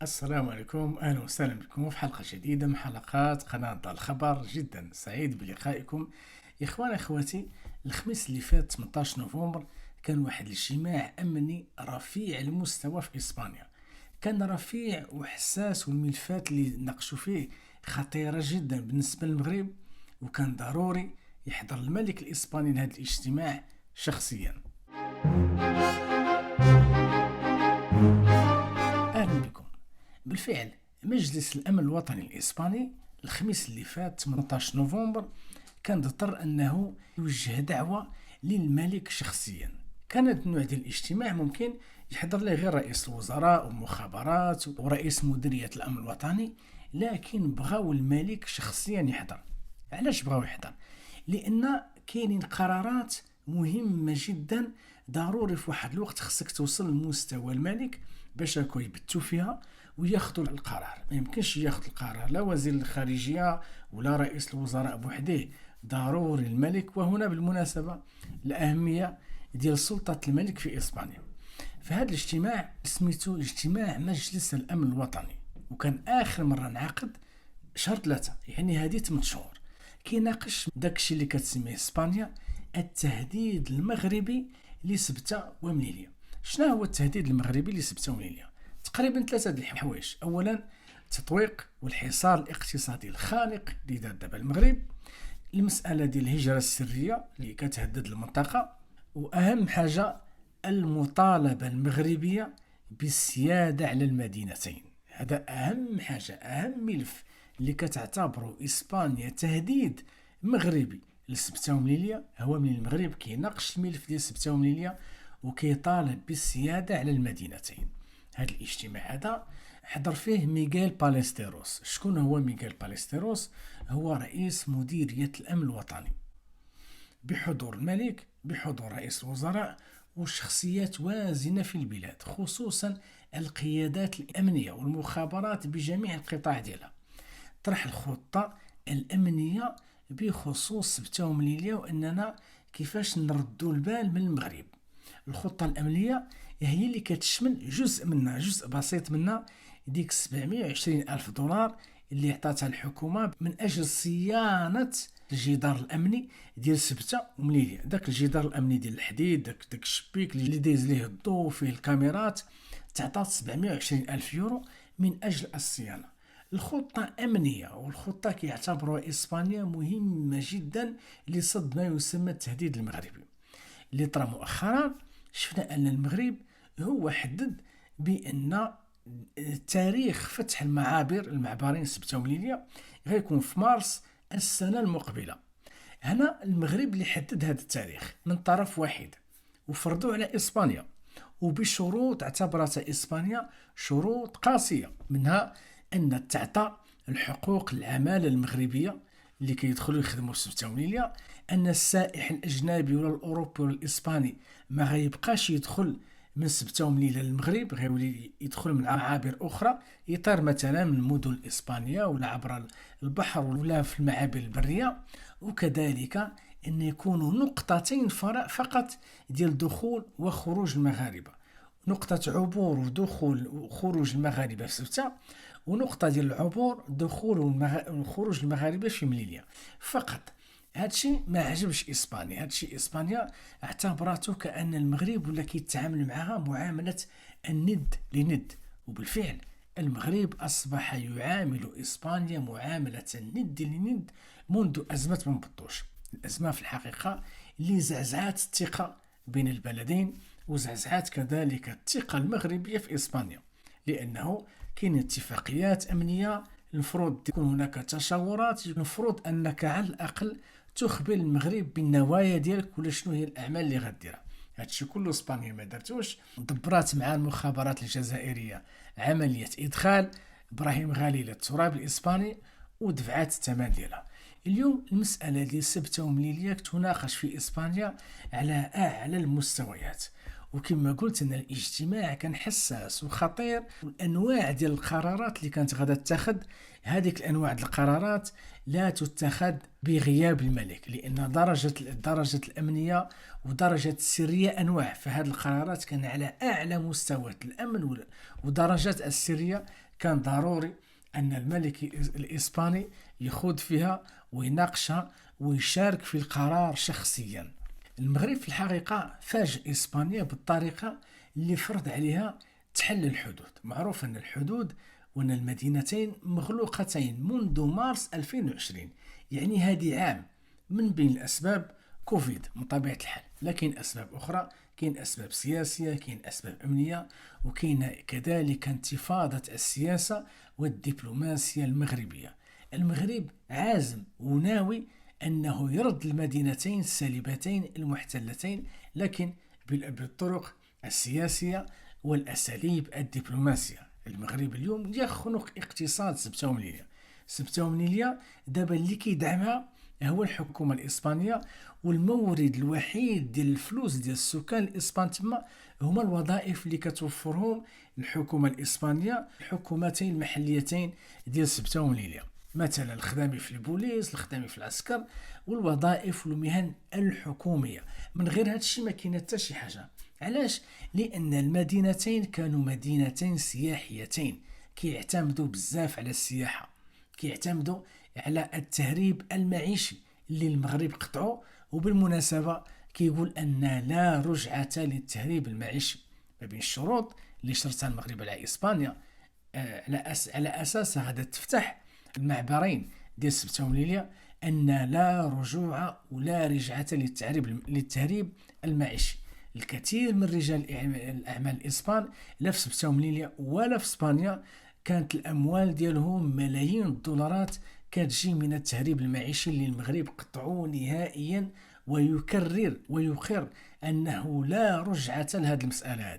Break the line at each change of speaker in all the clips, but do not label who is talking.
السلام عليكم، أهلا وسهلا بكم في حلقة جديدة من حلقات قناة ضال الخبر. جدا سعيد بلقائكم إخواني أخواتي. الخميس اللي فات 18 نوفمبر كان واحد الاجتماع أمني رفيع المستوى في إسبانيا. كان رفيع وحساس، والملفات اللي ناقشوا فيه خطيرة جدا بالنسبة للمغرب، وكان ضروري يحضر الملك الإسباني لهذا الاجتماع شخصيا. أهلا بكم. بالفعل مجلس الأمن الوطني الإسباني الخميس اللي فات 18 نوفمبر كان اضطر أنه يوجه دعوة للملك شخصيا. كانت نوع ديال الاجتماع ممكن يحضر له غير رئيس الوزراء والمخابرات ورئيس مديرية الأمن الوطني، لكن بغاو الملك شخصيا يحضر. علاش بغاو يحضر؟ لأن كاينين قرارات مهمة جدا ضروري في واحد الوقت خصك توصل لمستوى الملك باش راكو يبتو فيها وياخذوا القرار. ما يمكنش ياخذ القرار لا وزير الخارجية ولا رئيس الوزراء بوحده، ضروري الملك. وهنا بالمناسبة الأهمية ديال سلطة الملك في إسبانيا. فهذا الاجتماع سميتو اجتماع مجلس الأمن الوطني، وكان آخر مرة انعقد شهر 3، يعني هذه 8 شهور. كيناقش داكشي اللي كتسميه اسبانيا التهديد المغربي لسبتة ومليلية. شنو هو التهديد المغربي لسبتة ومليلية؟ تقريبا ثلاثة د الحوايج. اولا التطويق والحصار الاقتصادي الخانق اللي دار دابا المغرب، المسألة ديال الهجرة السرية اللي كتهدد المنطقة، واهم حاجة المطالبة المغربية بالسيادة على المدينتين. هذا أهم حاجة، أهم ملف اللي كتعتبره إسبانيا تهديد مغربي لسبتة ومليلية. هو من المغرب كيناقش الملف ديال سبتة ومليلية وكيطالب بالسيادة على المدينتين. هذا الاجتماع هذا حضر فيه ميغيل باليستيروس. شكون هو ميغيل باليستيروس؟ هو رئيس مديرية الأمن الوطني، بحضور الملك، بحضور رئيس الوزراء وشخصيات وازنة في البلاد، خصوصا القيادات الأمنية والمخابرات بجميع القطاع ديالها. طرح الخطة الأمنية بخصوص سبتة ومليلية وأننا كيفاش نردوا البال من المغرب. الخطة الأمنية هي اللي كتشمل جزء منها، جزء بسيط منها، ديك 720 ألف دولار اللي عطاتها الحكومة من أجل صيانة الجدار الأمني ديال سبتة ومليلية. داك الجدار الأمني ديال الحديد، داك الشبيك اللي دايز ليه الضوء فيه الكاميرات، تعطات 720 ألف يورو من أجل الصيانة. الخطة أمنية، والخطة كيعتبروها إسبانيا مهمة جدا لصد ما يسمى التهديد المغربي اللي طرا مؤخرا. شفنا أن المغرب هو حدد بأن تاريخ فتح المعبرين سبتة ومليلية غيكون في مارس السنة المقبلة. هنا المغرب اللي حدد هذا التاريخ من طرف واحد وفرضوه على إسبانيا، وبشروط اعتبرتها إسبانيا شروط قاسية، منها أن تعطى الحقوق العمالة المغربية اللي كيدخلوا يخدموا في سبتة ومليلية، أن السائح الأجنبي ولا الأوروبي ولا الإسباني ما غيبقاش يدخل من سبتة ومليلية للمغرب، غيولي يدخل من معابر أخرى، يطير مثلا من المدن الإسبانية ولا عبر البحر ولا في المعابر البرية. وكذلك أن يكونوا نقطتين فقط ديال دخول وخروج المغاربة، نقطة عبور ودخول وخروج المغاربة في سبتة، ونقطة ديال العبور دخول وخروج المغاربة في مليلية فقط. هادشي ما عجبش إسبانيا. هادشي إسبانيا اعتبرته كأن المغرب ولا كيتعامل معها معاملة الند لند، وبالفعل المغرب أصبح يعامل إسبانيا معاملة الند لند منذ أزمة من بطوش. الأزمة في الحقيقة اللي زعزعت الثقة بين البلدين، وزعزعت كذلك الثقة المغربية في إسبانيا، لأنه كاين اتفاقيات أمنية، المفروض تكون هناك تشاورات، المفروض أنك على الأقل تخبر المغرب بالنوايا ديالك ولا شنو هي الأعمال اللي غديرها. هادشي كله اسبانيا ما درتوش. دبرات مع المخابرات الجزائرية عملية إدخال إبراهيم غالي للتراب الإسباني ودفعات الثمن ديالها. اليوم المسألة ديال سبتة ومليلية تناقش في إسبانيا على أعلى المستويات، وكما قلت ان الاجتماع كان حساس وخطير، والانواع ديال القرارات اللي كانت غادا تتخذ، هذيك الانواع ديال القرارات لا تتخذ بغياب الملك، لان درجه الامنيه ودرجه السريه انواع. فهذه القرارات كان على اعلى مستوى الامن ودرجات السريه كان ضروري أن الملك الإسباني يخوض فيها ويناقشها ويشارك في القرار شخصيا. المغرب في الحقيقة فاجئ إسبانيا بالطريقة اللي فرض عليها تحل الحدود. معروف أن الحدود وأن المدينتين مغلوقتين منذ مارس 2020، يعني هذه عام. من بين الأسباب كوفيد من طبيعة الحال، لكن أسباب أخرى، كاين أسباب سياسية، كاين أسباب أمنية، وكاين كذلك انتفاضة السياسة والدبلوماسية المغربية. المغرب عازم وناوي أنه يرد المدينتين السالبتين المحتلتين، لكن بالطرق السياسية والأساليب الدبلوماسية. المغرب اليوم يخنق اقتصاد سبتة ومنيلية دابا اللي كيدعمها هو الحكومة الإسبانية، والمورد الوحيد ديال الفلوس ديال السكان الإسبان تما هما الوظائف اللي كتوفرهم الحكومة الإسبانية الحكومتين المحليتين ديال سبتة ومنيلية، مثلا الخدامي في البوليس، الخدامي في العسكر، والوظائف والمهن الحكومية. من غير هذا الشيء ما كاين حتى شي حاجة. علاش؟ لأن المدينتين كانوا مدينتين سياحيتين كيعتمدوا بزاف على السياحة، كيعتمدوا على التهريب المعيشي اللي المغرب قطعه. وبالمناسبة كيقول أن لا رجعة للتهريب المعيشي. ما بين الشروط اللي شرطها المغرب على إسبانيا على أساسها غادا تفتح المعبرين ديال سبتة ومنيلية، أن لا رجوع ولا رجعة للتهريب المعيشي. الكثير من رجال الأعمال الإسبان لا في سبتة ومنيلية ولا في إسبانيا كانت الأموال ديالهم ملايين الدولارات كتجي من التهريب المعيشي اللي المغرب قطعوه نهائيا، ويقر أنه لا رجعة لهذه المسألة.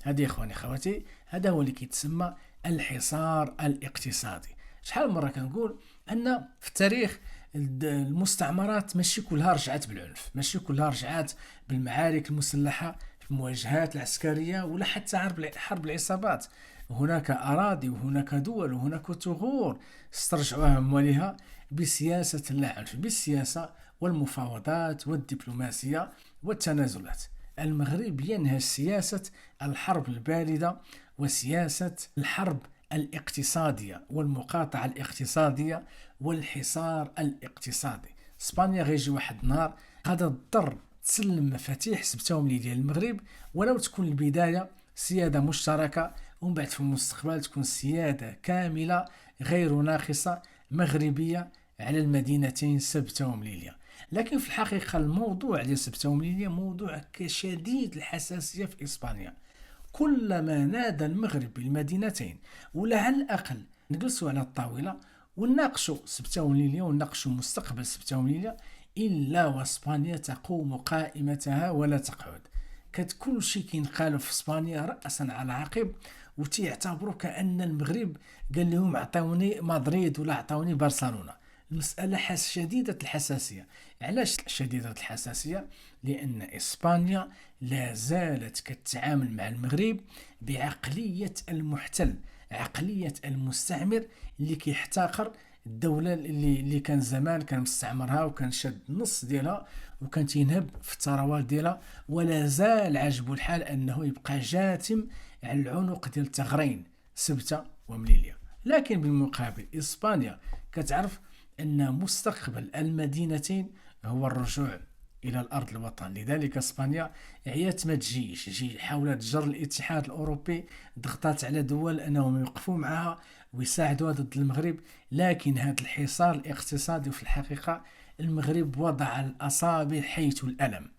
هذه إخواني خواتي، هذا هو اللي كيتسمى الحصار الاقتصادي. شحال مرة كنقول أن في التاريخ المستعمرات ماشي كلها رجعت بالعنف، ماشي كلها رجعت بالمعارك المسلحة في المواجهات العسكرية، ولا حتى حرب العصابات. هناك أراضي وهناك دول وهناك ثغور استرجعوها أموالها بسياسة لا عنف، بالسياسة والمفاوضات والدبلوماسية والتنازلات. المغرب ينهج سياسة الحرب الباردة وسياسة الحرب الاقتصادية والمقاطعة الاقتصادية والحصار الاقتصادي. اسبانيا غيجي واحد النهار غادا تضطر تسلم مفاتيح سبتة ومنيلية للمغرب، ولو تكون البداية سيادة مشتركة، ومن بعد في المستقبل تكون سيادة كاملة غير ناقصة مغربية على المدينتين سبتة ومنيلية. لكن في الحقيقة الموضوع ديال سبتة ومنيلية موضوع شديد الحساسية في إسبانيا. كلما نادى المغرب بالمدينتين، ولا على الأقل نجلسوا على الطاولة ونناقشوا سبتة ومنيلية ونناقشوا مستقبل سبتة ومنيلية، إلا واسبانيا تقوم قائمتها ولا تقعد. كل شيء كينقالوا في اسبانيا رأسا على عقب، وتيعتبروا كأن المغرب قال لهم اعطوني مدريد ولا اعطوني برشلونة. المسألة شديدة الحساسية. علاش شديدة الحساسية؟ لأن إسبانيا لا زالت كتعامل مع المغرب بعقلية المحتل، عقلية المستعمر اللي كيحتقر الدولة اللي كان زمان كان مستعمرها وكان شد النص ديالها وكان تينهب في الثروات ديالها، ولا زال عجبه الحال أنه يبقى جاتم على العنق ديال الثغرين سبتة ومنيلية. لكن بالمقابل إسبانيا كتعرف أن مستقبل المدينتين هو الرجوع إلى الأرض الوطن. لذلك إسبانيا عيات ما تجيش حاولت تجر الاتحاد الأوروبي، ضغطات على دول أنهم يوقفوا معها ويساعدوها ضد المغرب. لكن هذا الحصار الاقتصادي في الحقيقة المغرب وضع الأصابع حيث الألم.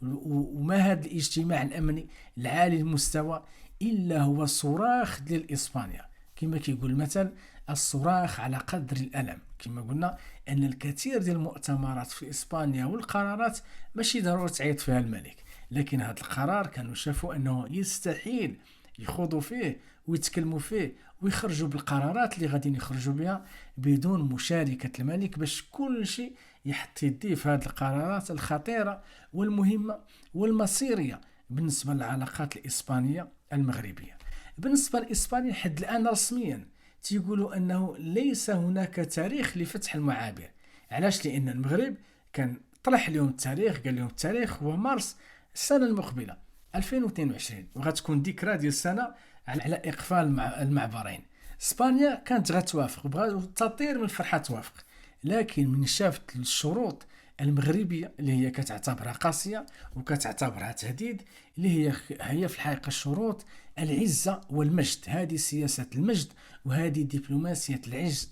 وما هذا الاجتماع الأمني العالي المستوى إلا هو صراخ ديال إسبانيا، كما كيقول المثل الصراخ على قدر الألم. كما قلنا أن الكثير ديال المؤتمرات في إسبانيا والقرارات ماشي ضروري تعيط فيها الملك، لكن هذا القرار كانوا شافوا أنه يستحيل يخوضوا فيه ويتكلموا فيه ويخرجوا بالقرارات اللي غادي يخرجوا بها بدون مشاركة الملك، باش كل شيء يحط يديه في هذه القرارات الخطيرة والمهمة والمصيرية بالنسبة للعلاقات الإسبانية المغربية. بالنسبة لإسبانيا حد الآن رسميا تيقولوا أنه ليس هناك تاريخ لفتح المعابر. علاش؟ لأن المغرب كان طرح اليوم التاريخ، قال لهم التاريخ هو مارس السنة المقبلة 2022، وغتكون ذكرى ديال السنة على إقفال المعبرين. اسبانيا كانت غتوافق، بغاو تطير من الفرحه توافق، لكن من شافت الشروط المغربيه اللي هي كتعتبرها قاسيه وكتعتبرها تهديد، اللي هي في الحقيقه الشروط العزه والمجد. هذه سياسه المجد وهذه دبلوماسيه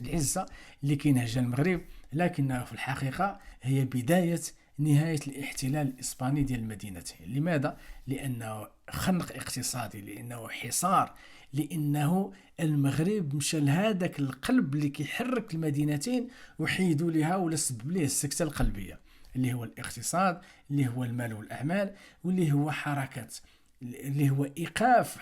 العزه اللي كينهجها المغرب، لكنها في الحقيقه هي بدايه نهاية الاحتلال الإسباني ديال المدينتين. لماذا؟ لأنه خنق اقتصادي، لأنه حصار، لأنه المغرب مشى لهذاك القلب اللي كيحرك المدينتين وحيدوا لها ولا سبب ليه السكتة القلبية، اللي هو الاقتصاد، اللي هو المال والأعمال، واللي هو حركة، اللي هو إيقاف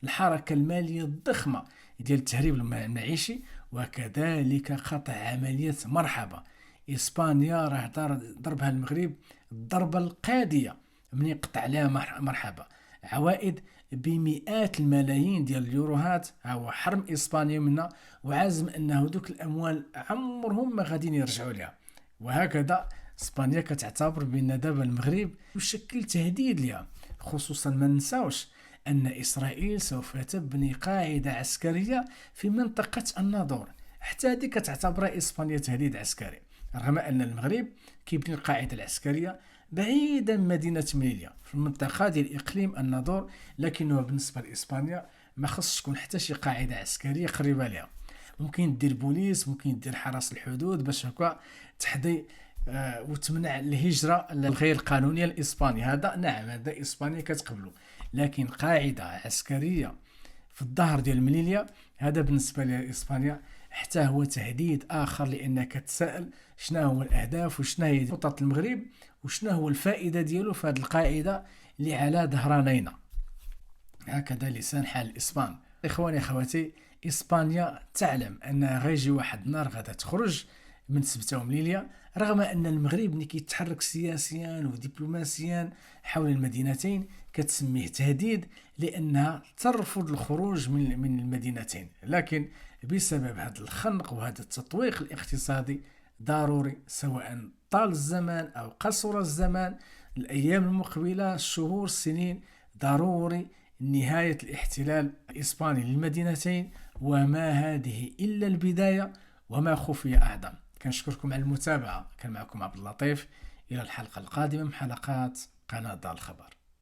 الحركة المالية الضخمة ديال التهريب المعيشي، وكذلك قطع عملية مرحبا. إسبانيا راه ضربها المغرب الضربة القاضية من يقطع لها مرحبا، عوائد بمئات الملايين ديال اليوروهات. هو حرم إسبانيا منها، وعازم أنه دوك الأموال عمرهم ما غادي يرجعوا لها. وهكذا إسبانيا كتعتبر بأن دابا المغرب يشكل تهديد لها، خصوصا ما ننساوش أن إسرائيل سوف تبني قاعدة عسكرية في منطقة الناظور، حتى هذه كتعتبرها إسبانيا تهديد عسكري، رغم أن المغرب كيبني القاعدة العسكرية بعيدا من مدينة مليليا في المنطقة ديال إقليم الناظور، لكنه بالنسبة لإسبانيا ما خصش تكون حتى شي قاعدة عسكرية قريبة لها. ممكن دير بوليس، ممكن دير حرس الحدود باش هكا تحظي وتمنع الهجرة الغير قانونية لإسبانيا. هذا نعم، هذا إسبانيا كتقبله، لكن قاعدة عسكرية في الظهر ديال مليليا هذا بالنسبة لإسبانيا حتى هو تهديد آخر، لأنك تسأل شنو هو الأهداف وشنو هي خطط المغرب وشنو هو الفائدة ديالو في هذه القاعدة اللي على ظهرانينا. هكذا لسان حال الإسبان. إخواني أخواتي، إسبانيا تعلم أنها غيجي واحد النهار غادا تخرج من سبتة ومليليا، رغم أن المغرب اللي كيتحرك سياسيا ودبلوماسيا حول المدينتين كتسميه تهديد، لأنها ترفض الخروج من المدينتين، لكن بسبب هذا الخنق وهذا التطويق الاقتصادي ضروري، سواء طال الزمان أو قصر الزمان، الأيام المقبلة، الشهور، السنين، ضروري نهاية الاحتلال الإسباني للمدينتين، وما هذه إلا البداية، وما خفي أعظم. كنشكركم على المتابعة، كان معكم عبد اللطيف، إلى الحلقة القادمة من حلقات قناة دار الخبر.